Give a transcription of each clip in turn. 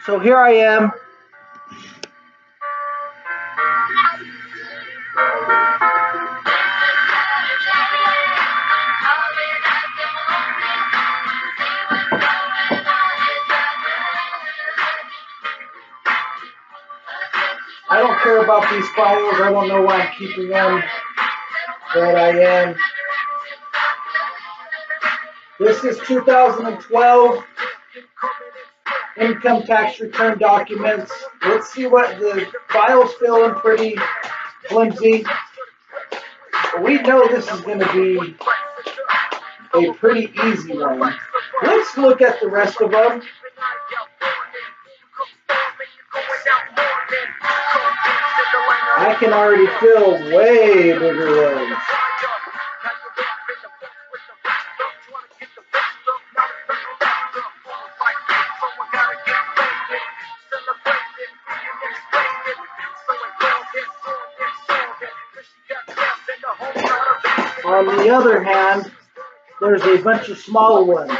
So here I am. I don't care about these files. I don't know why I'm keeping them, but I am. This is 2012 income tax return documents. Let's see what the file's feeling pretty flimsy. We know this is going to be a pretty easy one. Let's look at the rest of them. I can already feel way bigger ones. On the other hand, there's a bunch of smaller ones.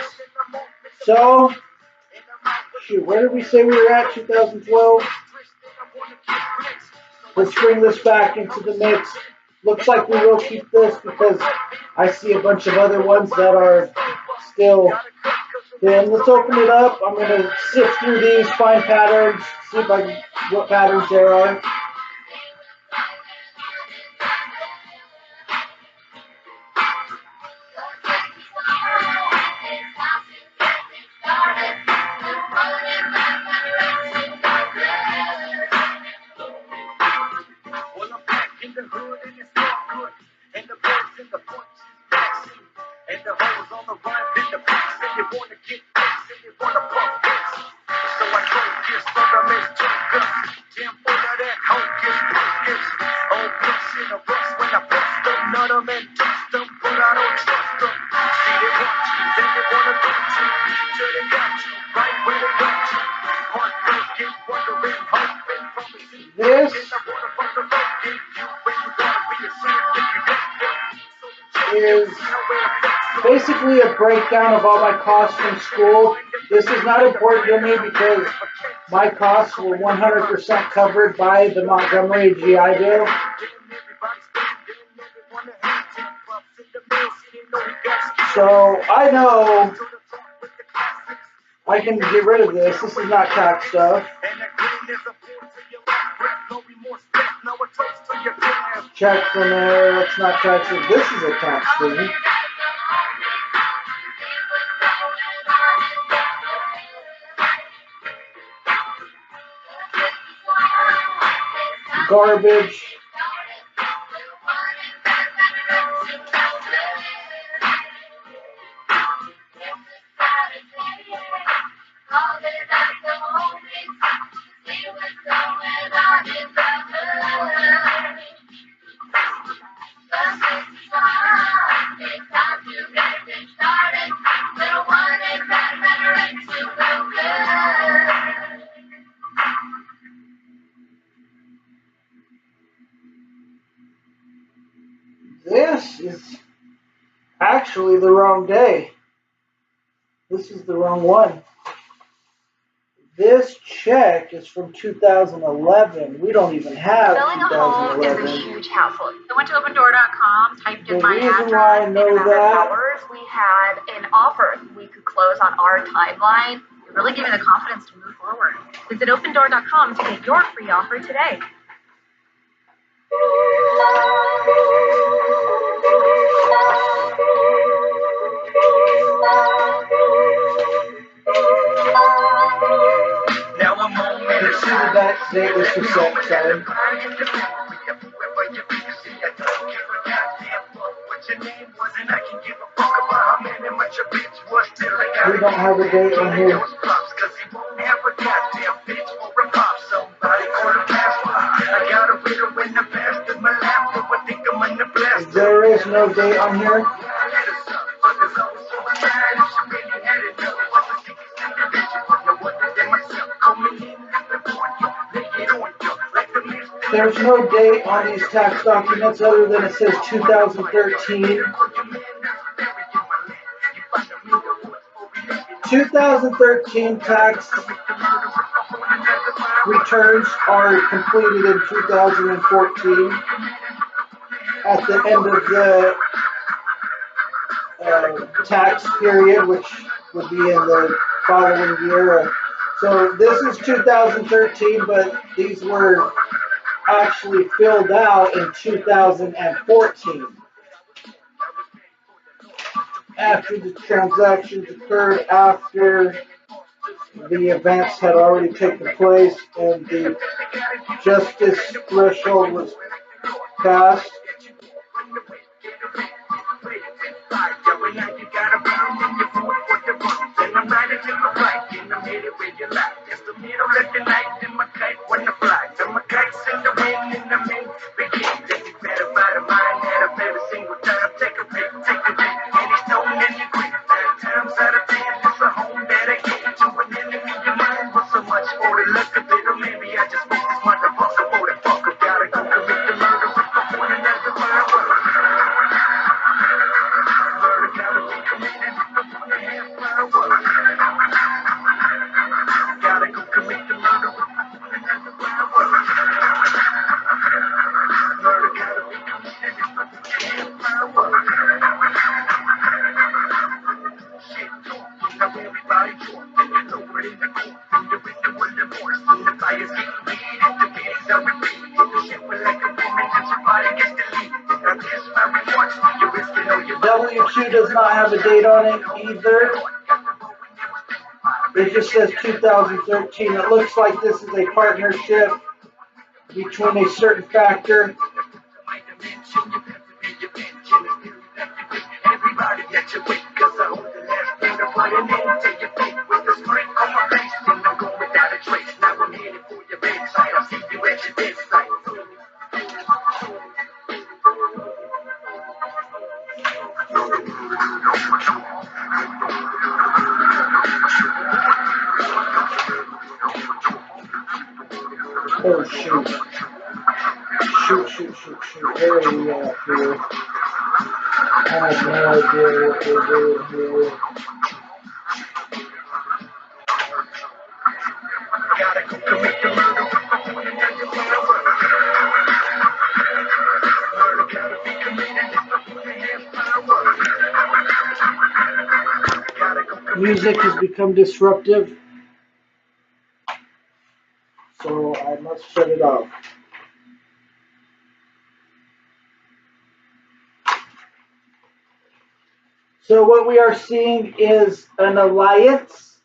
So, shoot, where did we say we were at, 2012? Let's bring this back into the mix. Looks like we will keep this because I see a bunch of other ones that are still thin. Let's open it up. I'm going to sift through these, find patterns, see if I can, what patterns there are. This is basically a breakdown of all my costs from school. This is not important to me because my costs were 100% covered by the Montgomery GI Bill. So I know I can get rid of this. This is not tax stuff. Check from there. That's not tax. This is a tax thing. Garbage. This is actually the wrong day. This is the wrong one. This check is from 2011. We don't even have 2011. Selling a home is a huge hassle. I went to opendoor.com, typed in my address, why I know in a matter that, of hours, we had an offer. We could close on our timeline. It really gave me the confidence to move forward. Visit opendoor.com to get your free offer today. Now I'm home and it's the back date is for sex, sorry. We don't have a date on here. There is no date on here. There's no date on these tax documents other than it says 2013. 2013 tax returns are completed in 2014 at the end of the tax period, which would be in the following year. So this is 2013, but these were actually filled out in 2014 after the transactions occurred, after the events had already taken place and the justice threshold was passed. W2 does not have a date on it either. It just says 2013. It looks like this is a partnership between a certain factor. Oh shoot. Shoot. Where are we at here? I have no idea what they're doing here. Music has become disruptive, so I must shut it off. So what we are seeing is an alliance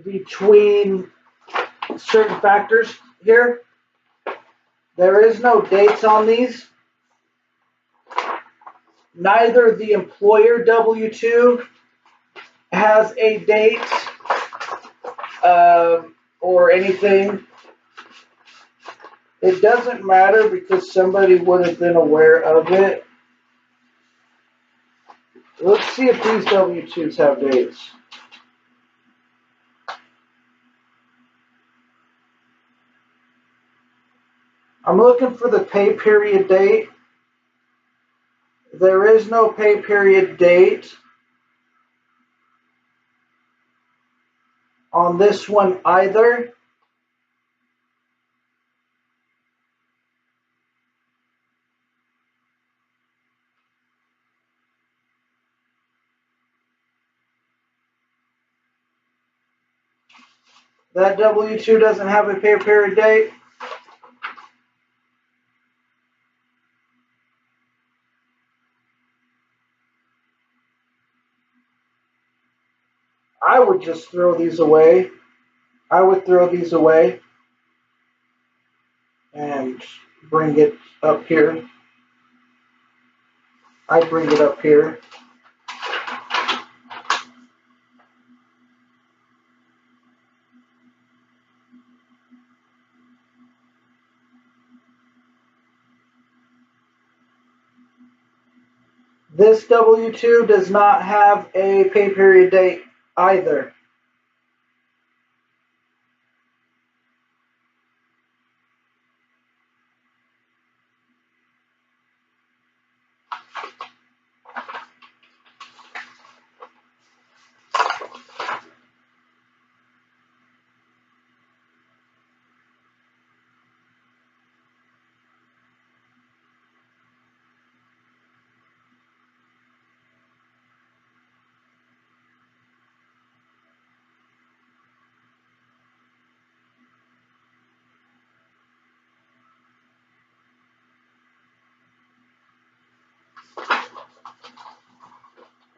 between certain factors here. There is no dates on these. Neither the employer W-2 has a date or anything. It doesn't matter because somebody would have been aware of it. Let's see if these W-2s have dates. I'm looking for the pay period date. There is no pay period date on this one either. That W-2 doesn't have a pay period date. I would just throw these away. I would throw these away and bring it up here. I bring it up here. This W-2 does not have a pay period date either.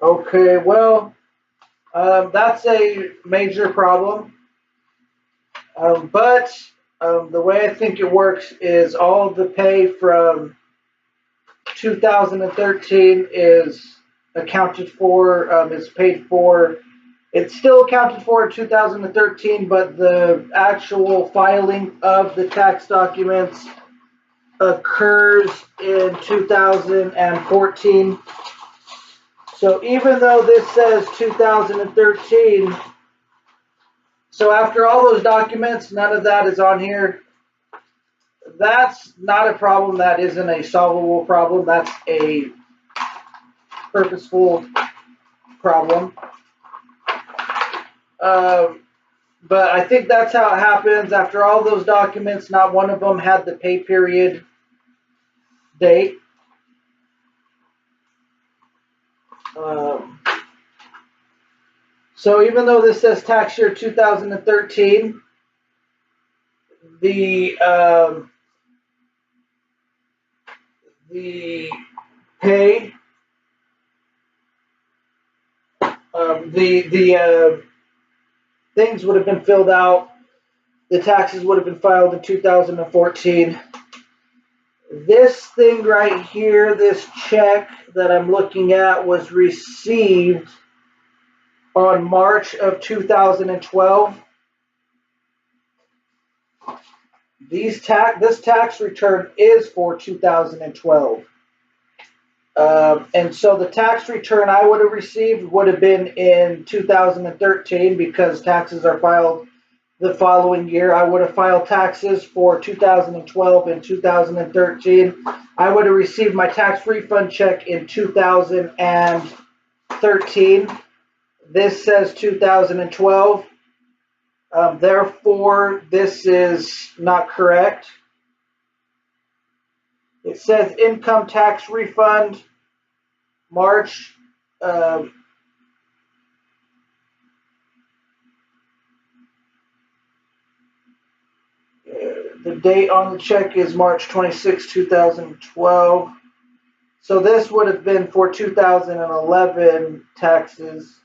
Okay, well, that's a major problem. But the way I think it works is all of the pay from 2013 is accounted for, is paid for. It's still accounted for in 2013, but the actual filing of the tax documents occurs in 2014. So even though this says 2013, so after all those documents, none of that is on here. That's not a problem. That isn't a solvable problem. That's a purposeful problem. But I think that's how it happens. After all those documents, not one of them had the pay period date. So even though this says tax year 2013, the pay, the things would have been filled out. The taxes would have been filed in 2014. This thing right here, this check that I'm looking at, was received on March of 2012. This tax return is for 2012. And so the tax return I would have received would have been in 2013 because taxes are filed the following year. I would have filed taxes for 2012 and 2013. I would have received my tax refund check in 2013. This says 2012. Therefore, this is not correct. It says income tax refund, March. The date on the check is March 26, 2012. So this would have been for 2011 taxes.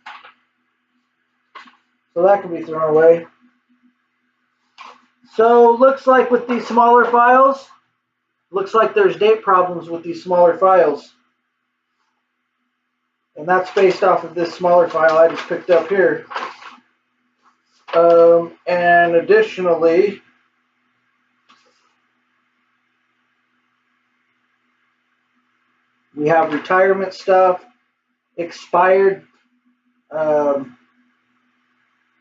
So that can be thrown away. So looks like with these smaller files, looks like there's date problems with these smaller files. And that's based off of this smaller file I just picked up here. And additionally, we have retirement stuff, expired,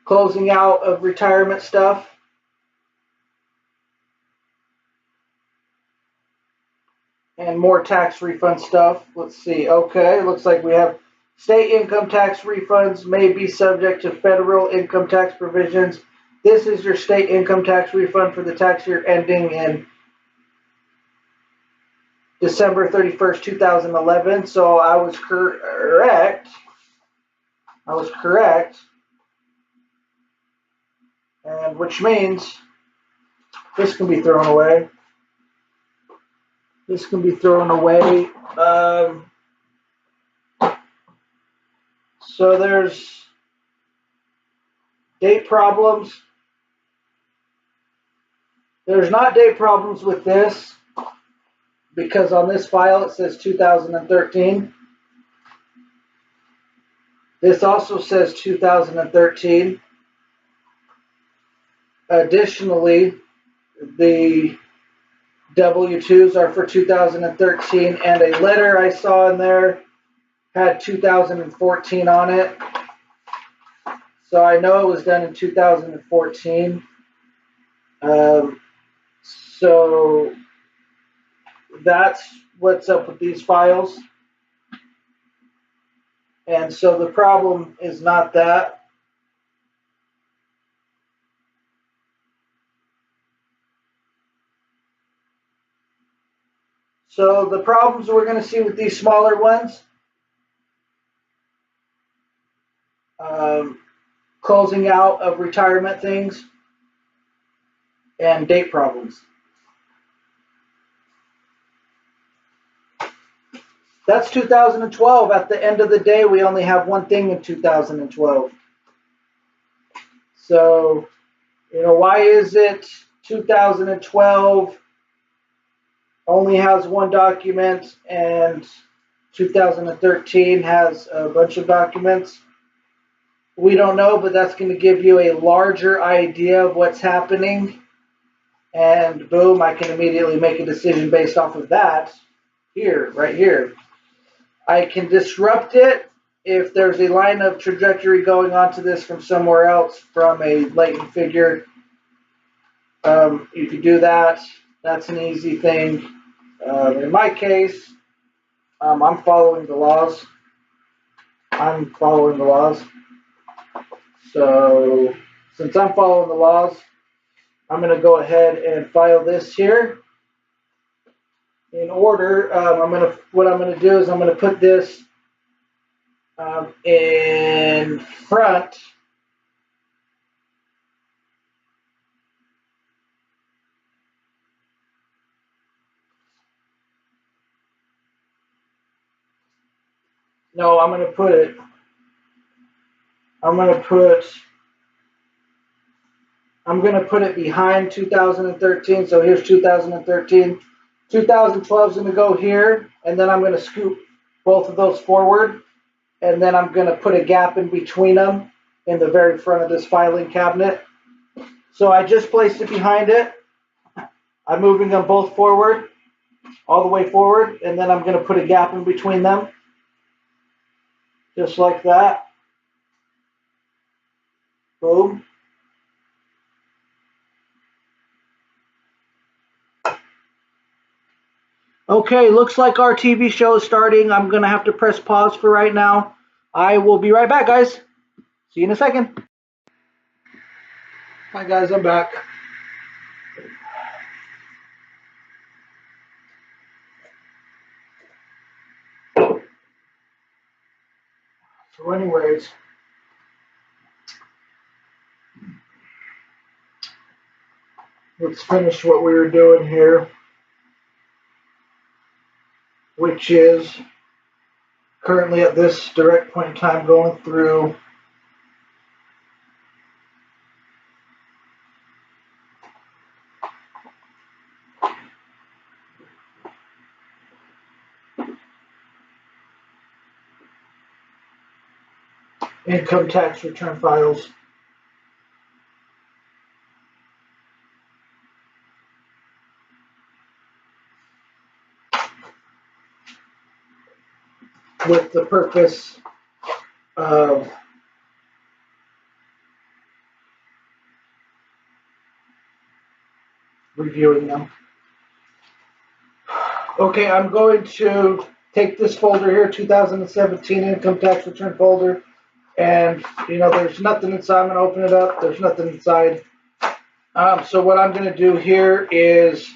closing out of retirement stuff. And more tax refund stuff. Let's see. Okay, looks like we have state income tax refunds may be subject to federal income tax provisions. This is your state income tax refund for the tax year ending in December 31st, 2011. So I was correct. And which means this can be thrown away. This can be thrown away. So there's date problems. There's not date problems with this because on this file it says 2013. This also says 2013. Additionally, the W-2s are for 2013, and a letter I saw in there had 2014 on it. So I know it was done in 2014. So that's what's up with these files. And so the problem is not that. So the problems we're going to see with these smaller ones, closing out of retirement things, and date problems. That's 2012. At the end of the day, we only have one thing in 2012. So, why is it 2012 only has one document and 2013 has a bunch of documents? We don't know, but that's going to give you a larger idea of what's happening. And boom, I can immediately make a decision based off of that here, right here. I can disrupt it if there's a line of trajectory going onto this from somewhere else, from a latent figure. You could do that. That's an easy thing. In my case, I'm following the laws. So since I'm following the laws, I'm going to go ahead and file this here. In order, what I'm going to do is I'm going to put this in front. No, I'm going to put it behind 2013. So here's 2013. 2012 is going to go here, and then I'm going to scoop both of those forward, and then I'm going to put a gap in between them in the very front of this filing cabinet. So I just placed it behind it. I'm moving them both forward, all the way forward, and then I'm going to put a gap in between them, just like that. Boom. Okay, looks like our TV show is starting. I'm going to have to press pause for right now. I will be right back, guys. See you in a second. Hi, guys. I'm back. So anyways, let's finish what we were doing here, which is currently at this direct point in time going through income tax return files. With the purpose of reviewing them. Okay, I'm going to take this folder here, 2017 income tax return folder, and there's nothing inside. I'm going to open it up. There's nothing inside. So what I'm going to do here is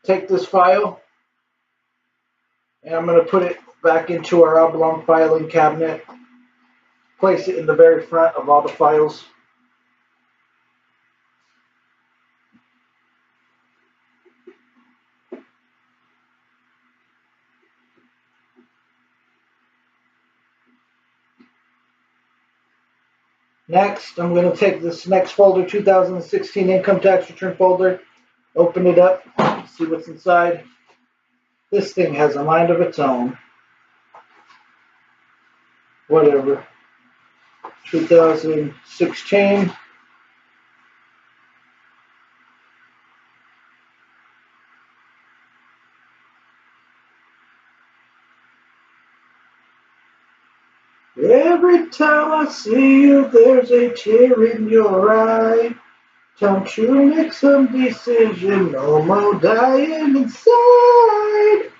take this file, and I'm going to put it back into our oblong filing cabinet, place it in the very front of all the files. Next, I'm going to take this next folder, 2016 income tax return folder, open it up, see what's inside. This thing has a mind of its own. Whatever. 2016. Every time I see you, there's a tear in your eye. Time to make some decision, no more dying inside.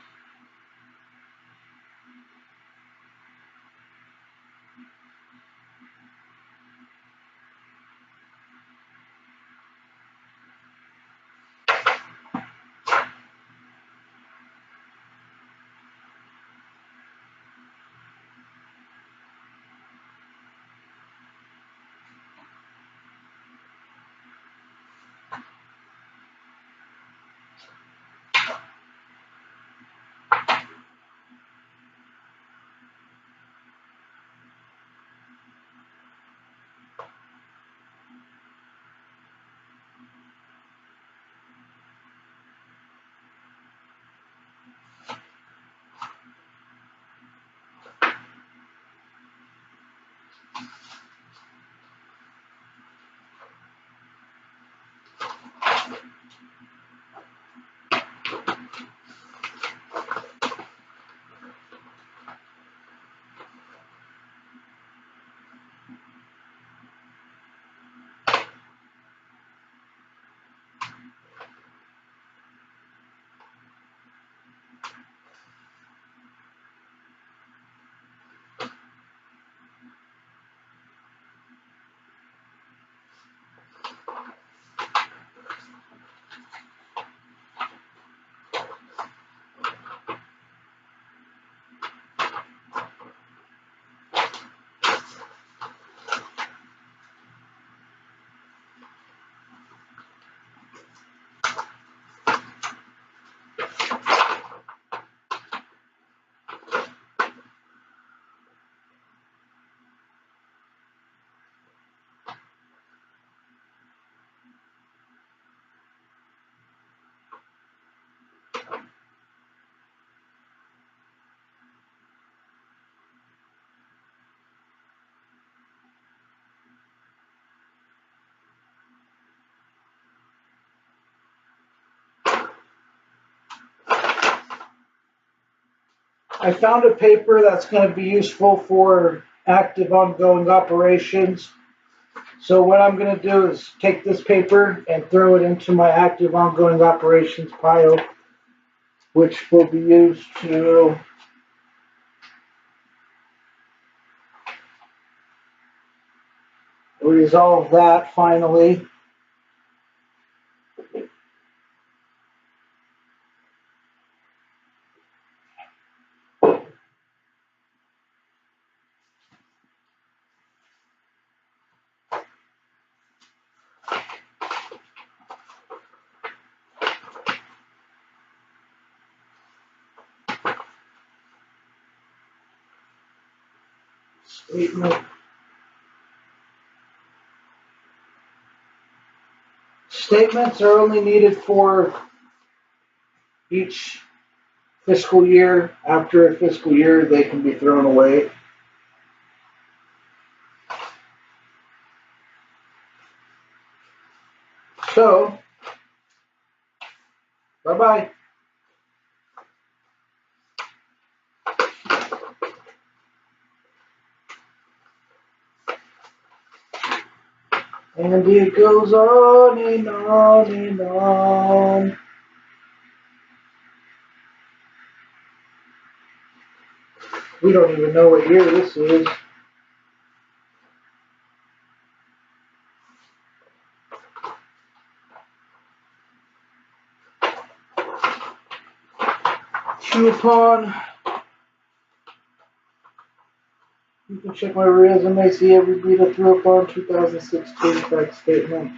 I found a paper that's going to be useful for active ongoing operations. So what I'm going to do is take this paper and throw it into my active ongoing operations pile, which will be used to resolve that finally. Statement. Statements are only needed for each fiscal year. After a fiscal year, they can be thrown away. So, bye-bye. And it goes on and on and on. We don't even know what year this is. Coupon. You can check my resume, see every beat I threw upon 2016 tax statement.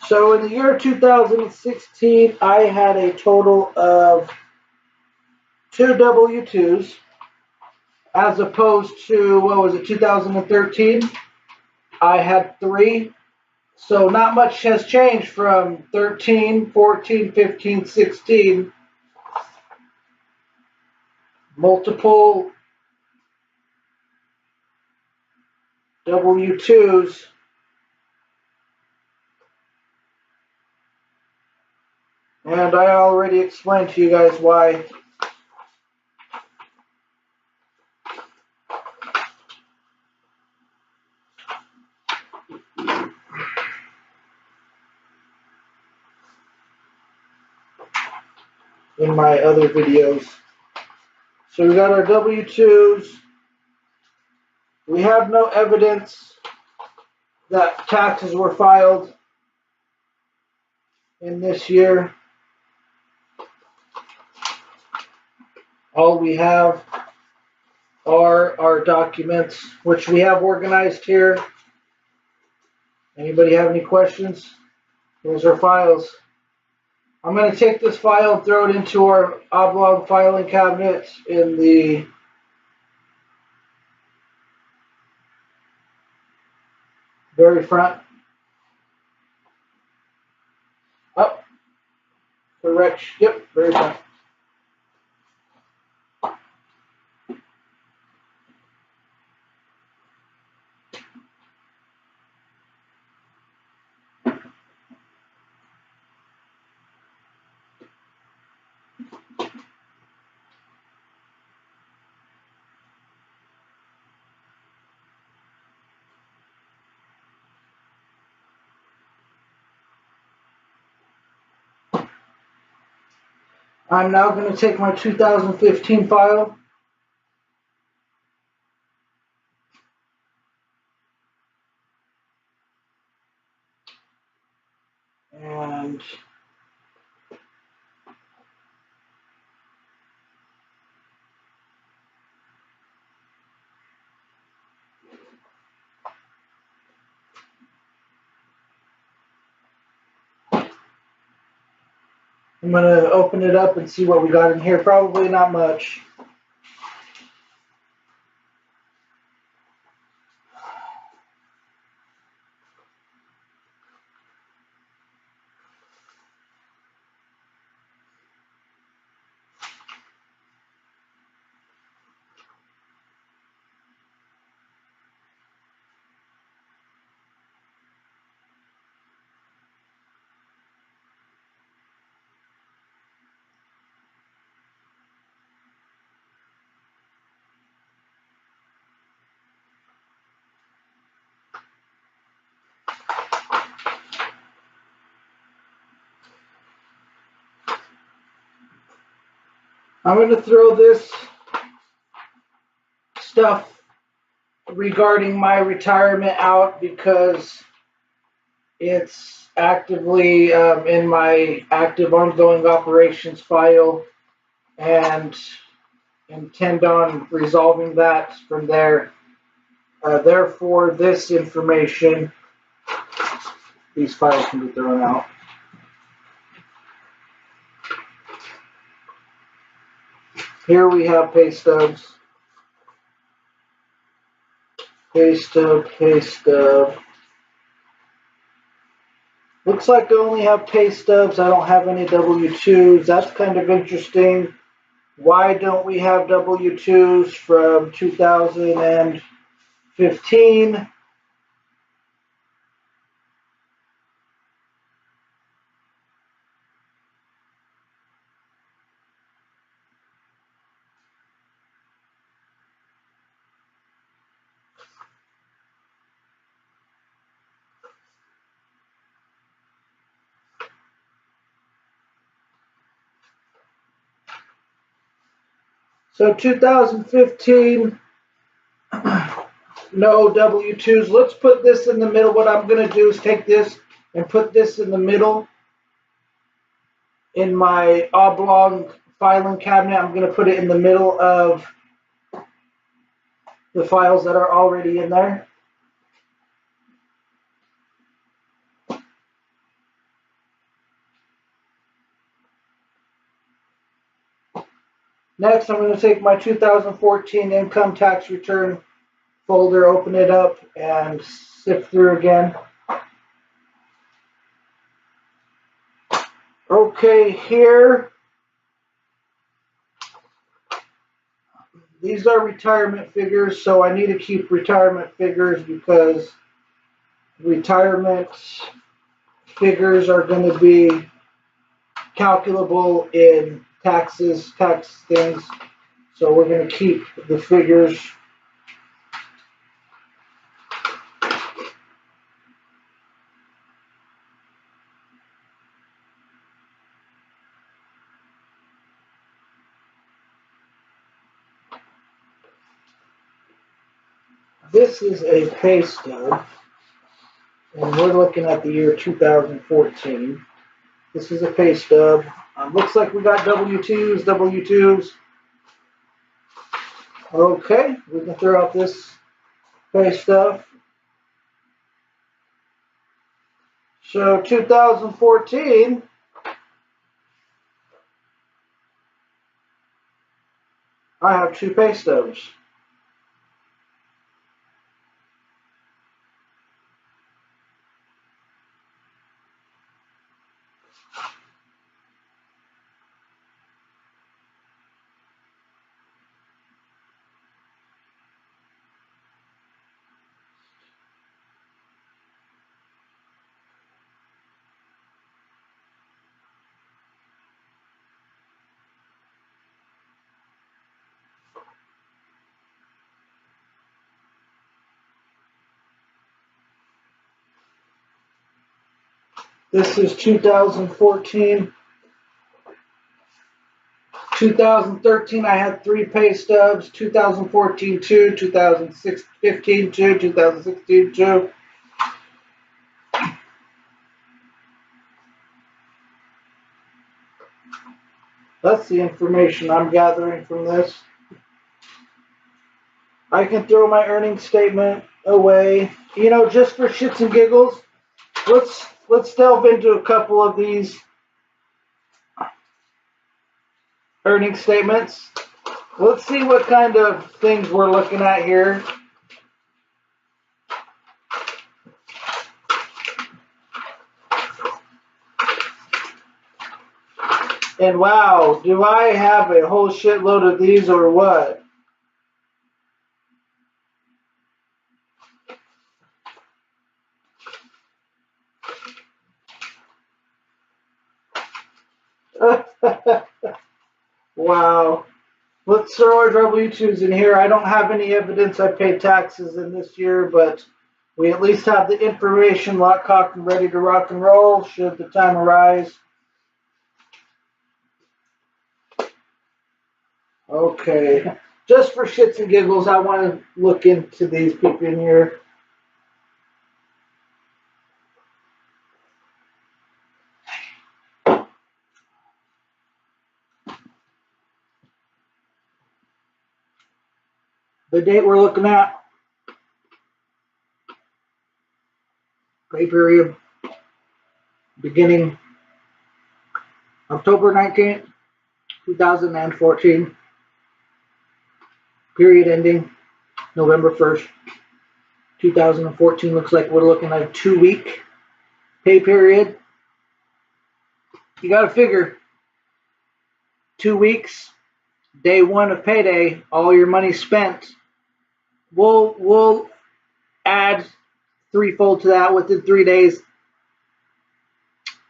So in the year 2016, I had a total of 2 W-2s, as opposed to, what was it, 2013? I had 3. So not much has changed from 13, 14, 15, 16. Multiple W-2s. And I already explained to you guys why. In my other videos. So we got our W-2s. We have no evidence that taxes were filed in this year. All we have are our documents, which we have organized here. Anybody have any questions? Those are files. I'm going to take this file and throw it into our oblong filing cabinet in the very front. Up. Correct. Yep, very front. I'm now going to take my 2015 file and I'm going to open it up and see what we got in here. Probably not much. I'm going to throw this stuff regarding my retirement out because it's actively in my active ongoing operations file, and intend on resolving that from there. Therefore, this information, these files can be thrown out. Here we have pay stubs. Pay stub, pay stub. Looks like I only have pay stubs. I don't have any W-2s. That's kind of interesting. Why don't we have W-2s from 2015? So 2015, no W-2s. Let's put this in the middle. What I'm going to do is take this and put this in the middle in my oblong filing cabinet. I'm going to put it in the middle of the files that are already in there. Next, I'm going to take my 2014 income tax return folder, open it up, and sift through again. Okay, here, these are retirement figures, so I need to keep retirement figures because retirement figures are going to be calculable in taxes, tax things. So we're going to keep the figures. This is a pay stub, and we're looking at the year 2014. This is a pay stub. Looks like we got W-2s, W-2s. Okay, we can throw out this pay stub. So 2014, I have two pay stubs. This is 2014. 2013, I had three pay stubs. 2014, two. 2015, two. 2016, two. That's the information I'm gathering from this. I can throw my earnings statement away. You know, just for shits and giggles, let's delve into a couple of these earnings statements. Let's see what kind of things we're looking at here. And wow, do I have a whole shitload of these or what? Wow. Let's throw our W-2s in here. I don't have any evidence I paid taxes in this year, but we at least have the information locked, cocked, and ready to rock and roll should the time arise. Okay. Just for shits and giggles, I want to look into these people in here. The date we're looking at, pay period, beginning October 19th, 2014. Period ending November 1st, 2014. Looks like we're looking at a 2-week pay period. You got to figure 2 weeks, day one of payday, all your money spent. We'll add threefold to that within 3 days.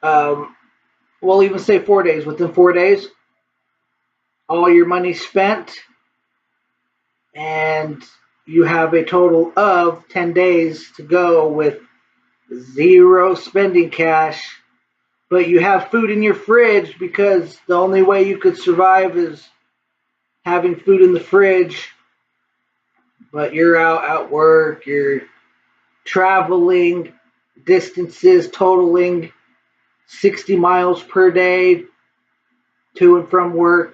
We'll even say 4 days. Within 4 days, all your money spent, and you have a total of 10 days to go with zero spending cash. But you have food in your fridge because the only way you could survive is having food in the fridge. But you're out at work, you're traveling distances totaling 60 miles per day to and from work,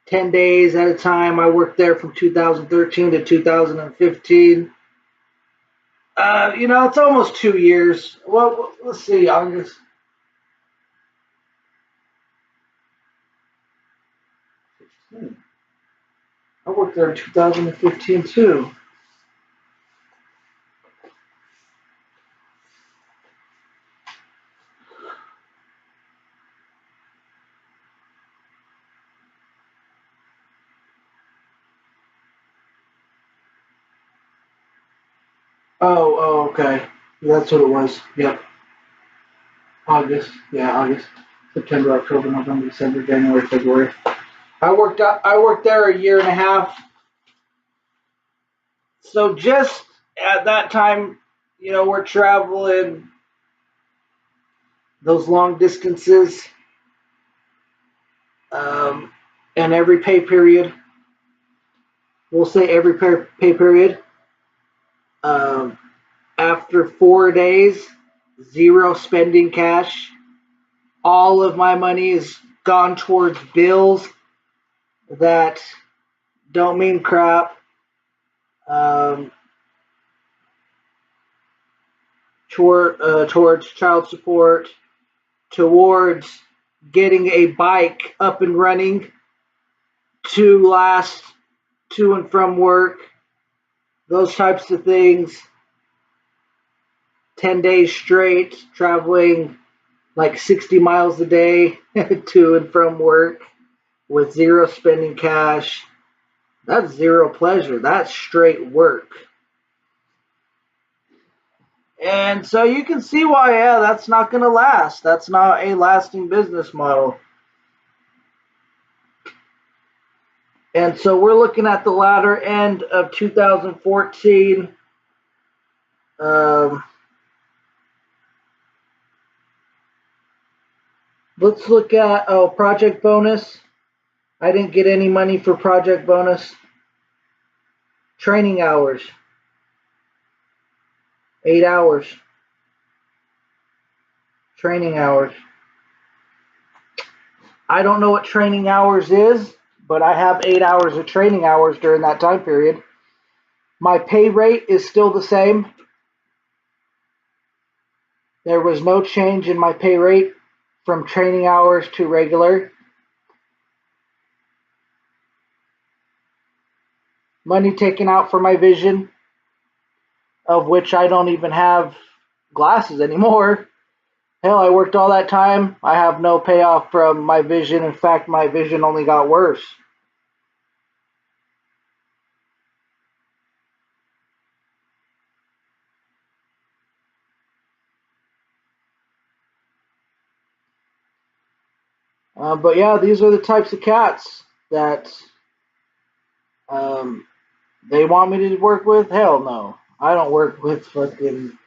10 days at a time. I worked there from 2013 to 2015. It's almost 2 years. Well, let's see, August. I worked there in 2015 too. Oh, okay. That's what it was. Yep. August. Yeah, August. September, October, November, December, January, February. I worked there a year and a half. So just at that time, we're traveling those long distances, and every pay period. We'll say every pay period. After 4 days, zero spending cash. All of my money is gone towards bills that don't mean crap. Towards child support, towards getting a bike up and running to last to and from work, those types of things. 10 days straight, traveling like 60 miles a day to and from work with zero spending cash. That's zero pleasure. That's straight work. And so you can see why, that's not going to last. That's not a lasting business model. And so we're looking at the latter end of 2014. Let's look at, project bonus. I didn't get any money for project bonus. Training hours. 8 hours. Training hours. I don't know what training hours is, but I have 8 hours of training hours during that time period. My pay rate is still the same. There was no change in my pay rate from training hours to regular. Money taken out for my vision, of which I don't even have glasses anymore. Hell, I worked all that time. I have no payoff from my vision. In fact, my vision only got worse. But yeah, these are the types of cats that they want me to work with. Hell no. I don't work with fucking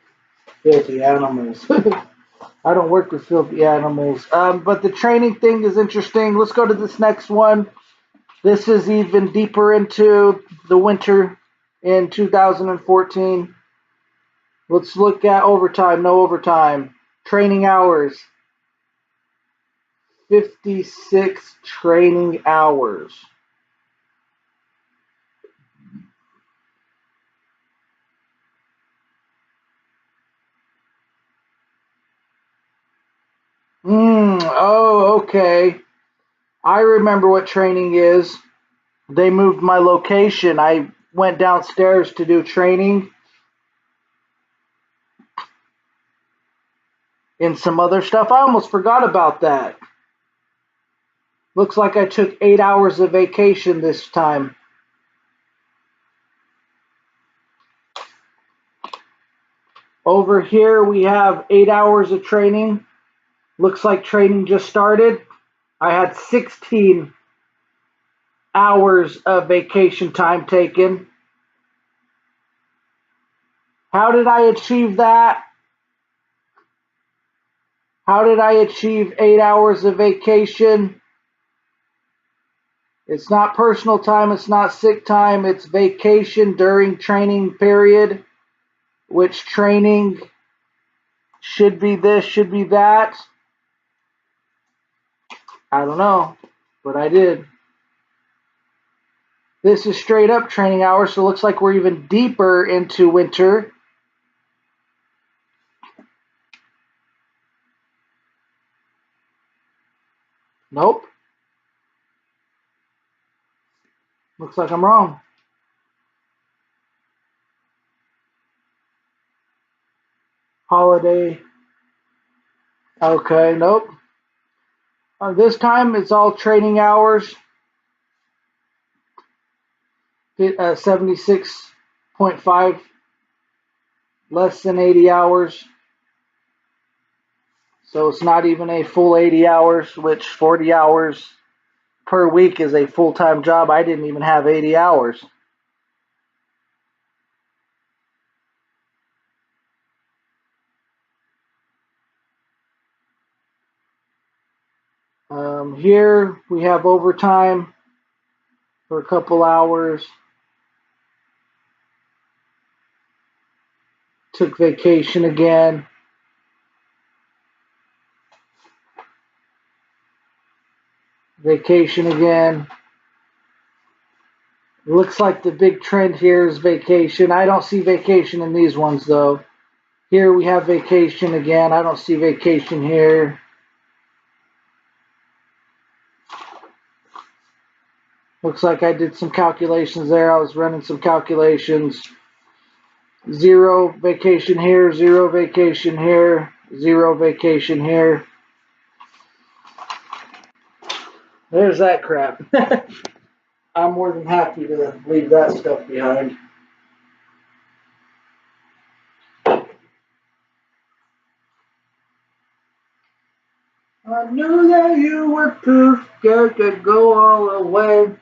filthy animals. I don't work with filthy animals. But the training thing is interesting. Let's go to this next one. This is even deeper into the winter in 2014. Let's look at overtime, no overtime. Training hours. 56 training hours. Oh, okay. I remember what training is. They moved my location. I went downstairs to do training and some other stuff. I almost forgot about that. Looks like I took 8 hours of vacation this time. Over here we have 8 hours of training. Looks like training just started. I had 16 hours of vacation time taken. How did I achieve that? How did I achieve 8 hours of vacation? It's not personal time, it's not sick time, it's vacation during training period, which training should be this, should be that. I don't know, but I did. This is straight up training hours, so it looks like we're even deeper into winter. Nope. Looks like I'm wrong. Holiday. Okay, nope. This time it's all training hours. 76.5, less than 80 hours. So it's not even a full 80 hours, which 40 hours per week is a full-time job. I didn't even have 80 hours. Here we have overtime for a couple hours. Took vacation again. Vacation again. It looks like the big trend here is vacation. I don't see vacation in these ones though. Here we have vacation again. I don't see vacation here. Looks like I did some calculations there. I was running some calculations. 0 vacation here, 0 vacation here, 0 vacation here. There's that crap. I'm more than happy to leave that stuff behind. I knew that you were too scared to go all the way.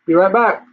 Be right back.